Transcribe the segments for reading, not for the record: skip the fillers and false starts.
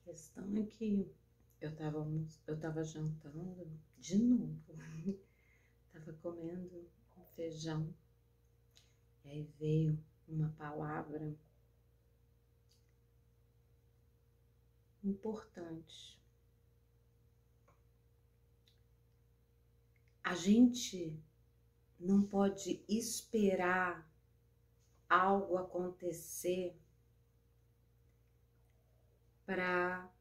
questão é que eu tava jantando de novo, tava comendo um feijão, e aí veio uma palavra importante. A gente não pode esperar algo acontecer para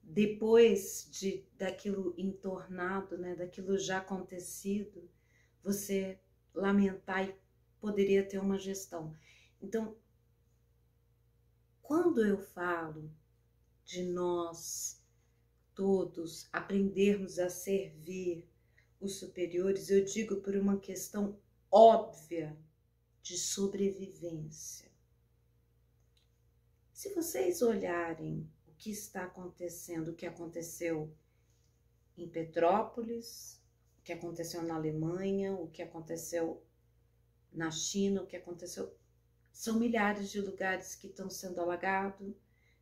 depois daquilo entornado, né, daquilo já acontecido, você lamentar e poderia ter uma gestão. Então, quando eu falo de nós todos aprendermos a servir os superiores, eu digo por uma questão óbvia de sobrevivência. Se vocês olharem o que está acontecendo, o que aconteceu em Petrópolis, o que aconteceu na Alemanha, o que aconteceu na China, o que aconteceu... São milhares de lugares que estão sendo alagados,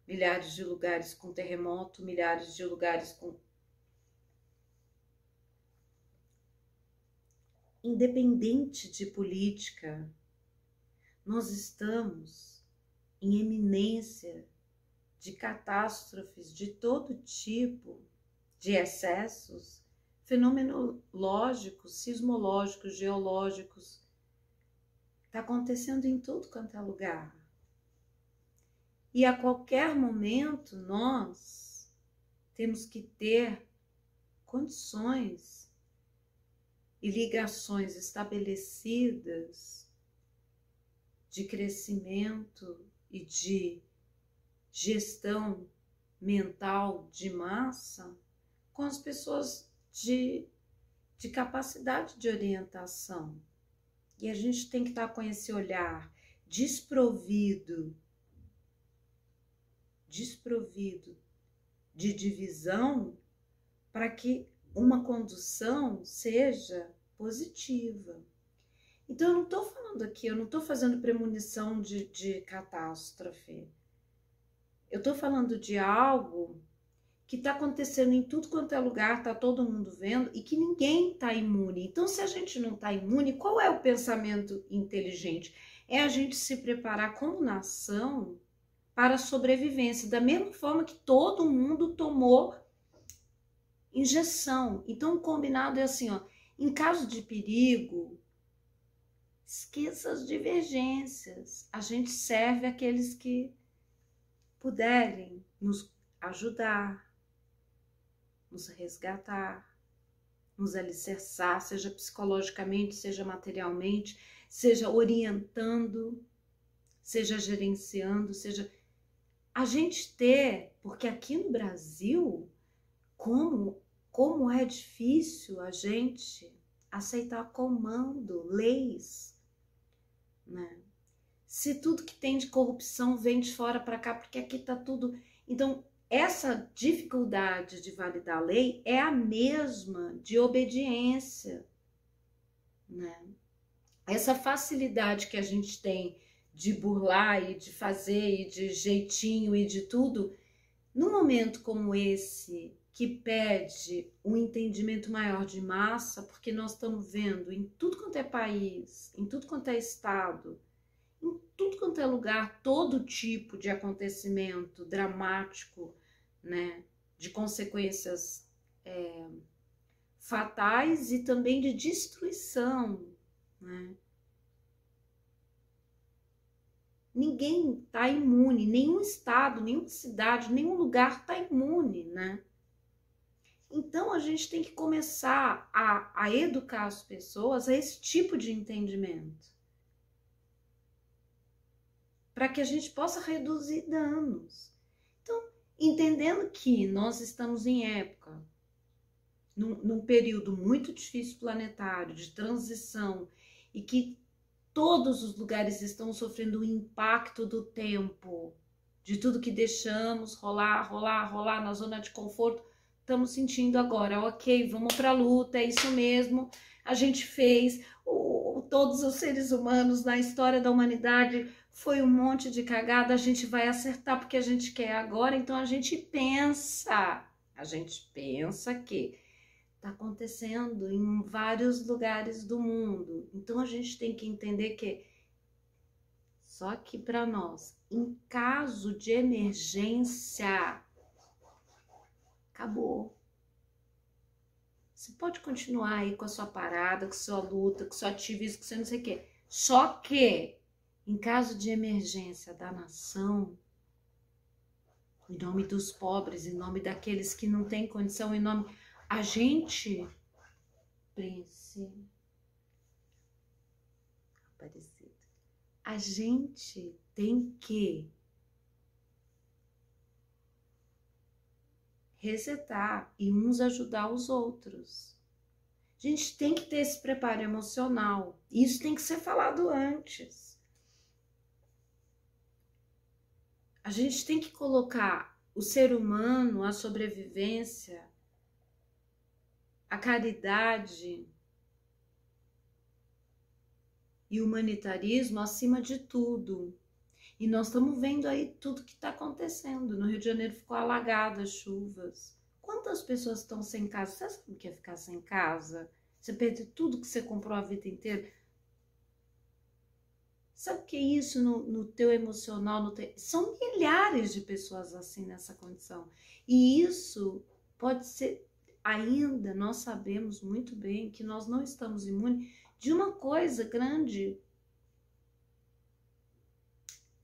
milhares de lugares com terremoto, milhares de lugares com... Independente de política, nós estamos em eminência de catástrofes de todo tipo, de excessos fenomenológicos, sismológicos, geológicos. Está acontecendo em tudo quanto é lugar. E a qualquer momento nós temos que ter condições e ligações estabelecidas de crescimento e de gestão mental de massa com as pessoas de capacidade de orientação. E a gente tem que estar com esse olhar desprovido de divisão para que uma condução seja positiva. Então, eu não estou falando aqui, eu não estou fazendo premonição de catástrofe. Eu estou falando de algo que está acontecendo em tudo quanto é lugar, está todo mundo vendo e que ninguém está imune. Então, se a gente não está imune, qual é o pensamento inteligente? É a gente se preparar como nação para a sobrevivência, da mesma forma que todo mundo tomou injeção. Então, o combinado é assim, ó, em caso de perigo, esqueça as divergências. A gente serve aqueles que puderem nos ajudar, nos resgatar, nos alicerçar, seja psicologicamente, seja materialmente, seja orientando, seja gerenciando, seja... A gente ter, porque aqui no Brasil, como é difícil a gente aceitar comando, leis, né? Se tudo que tem de corrupção vem de fora para cá, porque aqui tá tudo... Então, essa dificuldade de validar a lei é a mesma de obediência, né? Essa facilidade que a gente tem de burlar e de fazer e de jeitinho e de tudo, num momento como esse, que pede um entendimento maior de massa, porque nós estamos vendo em tudo quanto é país, em tudo quanto é estado, em tudo quanto é lugar, todo tipo de acontecimento dramático, né, de consequências fatais e também de destruição, né? Ninguém está imune, nenhum estado, nenhuma cidade, nenhum lugar está imune, né? Então a gente tem que começar a educar as pessoas a esse tipo de entendimento, para que a gente possa reduzir danos. Então, entendendo que nós estamos em época, num período muito difícil planetário, de transição, e que todos os lugares estão sofrendo o impacto do tempo, de tudo que deixamos rolar na zona de conforto, estamos sentindo agora, ok, vamos para a luta, é isso mesmo, a gente fez, o todos os seres humanos na história da humanidade foi um monte de cagada, a gente vai acertar porque a gente quer agora, então a gente pensa que está acontecendo em vários lugares do mundo. Então a gente tem que entender que só que para nós, em caso de emergência, acabou. Você pode continuar aí com a sua parada, com a sua luta, com o seu ativismo, com o seu não sei o quê. Só que, em caso de emergência da nação, em nome dos pobres, em nome daqueles que não têm condição, em nome... A gente, Príncipe, Aparecido, a gente tem que resetar e uns ajudar os outros. A gente tem que ter esse preparo emocional. Isso tem que ser falado antes. A gente tem que colocar o ser humano, a sobrevivência, a caridade e o humanitarismo acima de tudo. E nós estamos vendo aí tudo que está acontecendo. No Rio de Janeiro ficou alagado as chuvas. Quantas pessoas estão sem casa? Você sabe o que é ficar sem casa? Você perde tudo que você comprou a vida inteira. Sabe o que é isso no teu emocional? São milhares de pessoas assim nessa condição. E isso pode ser... Ainda nós sabemos muito bem que nós não estamos imunes de uma coisa grande,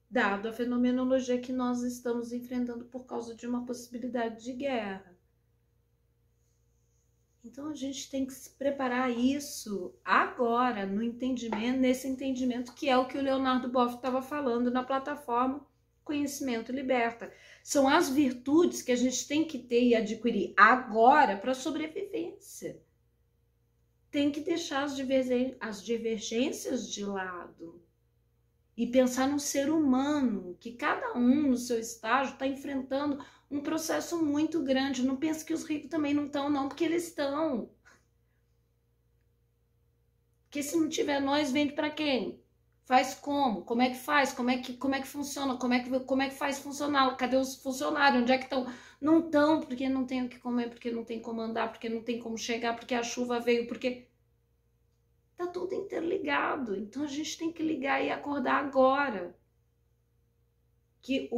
dado a fenomenologia que nós estamos enfrentando por causa de uma possibilidade de guerra. Então a gente tem que se preparar isso agora, no entendimento, nesse entendimento que é o que o Leonardo Boff estava falando na plataforma Conhecimento Liberta. São as virtudes que a gente tem que ter e adquirir agora para a sobrevivência. Tem que deixar as divergências de lado e pensar no ser humano, que cada um no seu estágio está enfrentando um processo muito grande. Não pense que os ricos também não estão, não, porque eles estão. Porque se não tiver nós, vende para quem? Faz como? Como é que faz? Como é que funciona? Como é que faz funcionar? Cadê os funcionários? Onde é que estão? Não estão, porque não tem o que comer, porque não tem como andar, porque não tem como chegar, porque a chuva veio, porque... Tá tudo interligado. Então a gente tem que ligar e acordar agora. Que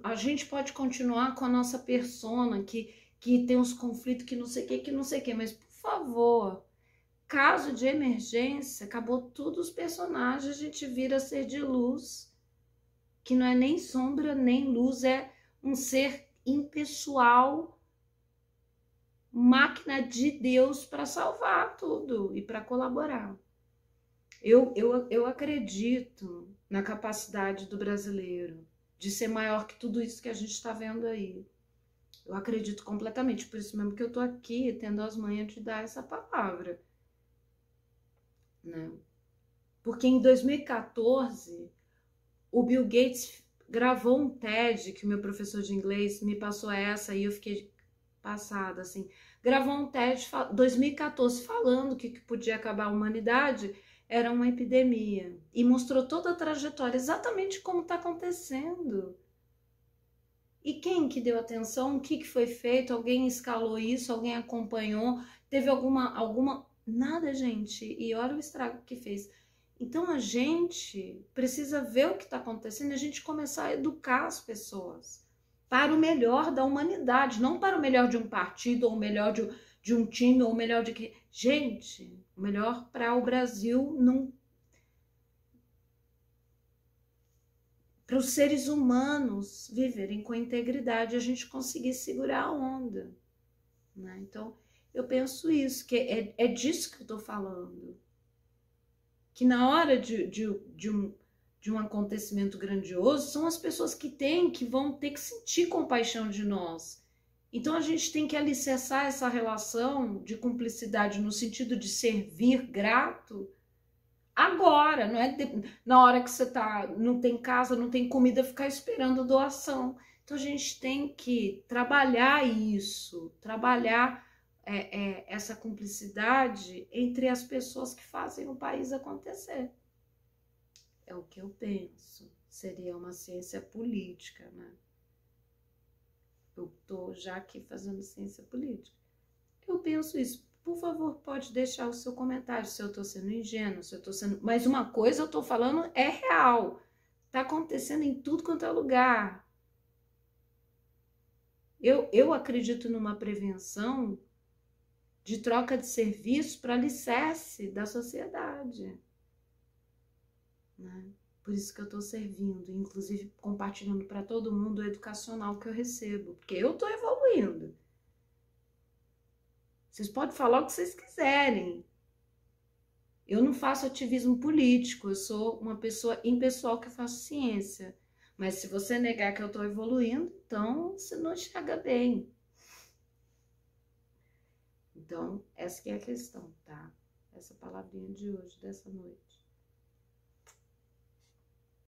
a gente pode continuar com a nossa persona, que tem uns conflitos, que não sei o que, mas por favor... Caso de emergência, acabou tudo os personagens, a gente vira ser de luz, que não é nem sombra nem luz, é um ser impessoal, máquina de Deus para salvar tudo e para colaborar. Eu acredito na capacidade do brasileiro de ser maior que tudo isso que a gente está vendo aí. Eu acredito completamente, por isso mesmo que eu tô aqui tendo as manhas de dar essa palavra. Né? Porque em 2014 o Bill Gates gravou um TED que o meu professor de inglês me passou essa e eu fiquei passada assim. Gravou um TED 2014 falando que podia acabar a humanidade era uma epidemia e mostrou toda a trajetória exatamente como está acontecendo. E quem que deu atenção? O que foi feito? Alguém escalou isso? Alguém acompanhou? Teve alguma... Nada, gente. E olha o estrago que fez. Então a gente precisa ver o que está acontecendo e a gente começar a educar as pessoas para o melhor da humanidade, não para o melhor de um partido, ou o melhor de um time, ou o melhor de que... Gente, o melhor para o Brasil, para os seres humanos viverem com integridade, a gente conseguir segurar a onda. Né? Então... Eu penso isso, que é disso que eu tô falando. Que na hora de um acontecimento grandioso, são as pessoas que vão ter que sentir compaixão de nós. Então a gente tem que alicerçar essa relação de cumplicidade no sentido de servir grato agora, não é na hora que você não tem casa, não tem comida, ficar esperando doação. Então a gente tem que trabalhar isso, trabalhar essa cumplicidade entre as pessoas que fazem o país acontecer. É o que eu penso. Seria uma ciência política, né? Eu estou já aqui fazendo ciência política. Eu penso isso. Por favor, pode deixar o seu comentário, se eu estou sendo ingênuo, se eu estou sendo... Mas uma coisa eu estou falando é real. Está acontecendo em tudo quanto é lugar. Eu acredito numa prevenção de troca de serviço para alicerce da sociedade, né? Por isso que eu estou servindo, inclusive compartilhando para todo mundo o educacional que eu recebo, porque eu estou evoluindo. Vocês podem falar o que vocês quiserem. Eu não faço ativismo político, eu sou uma pessoa impessoal que faço ciência. Mas se você negar que eu estou evoluindo, então você não enxerga bem. Então, essa que é a questão, tá? Essa palavrinha de hoje, dessa noite.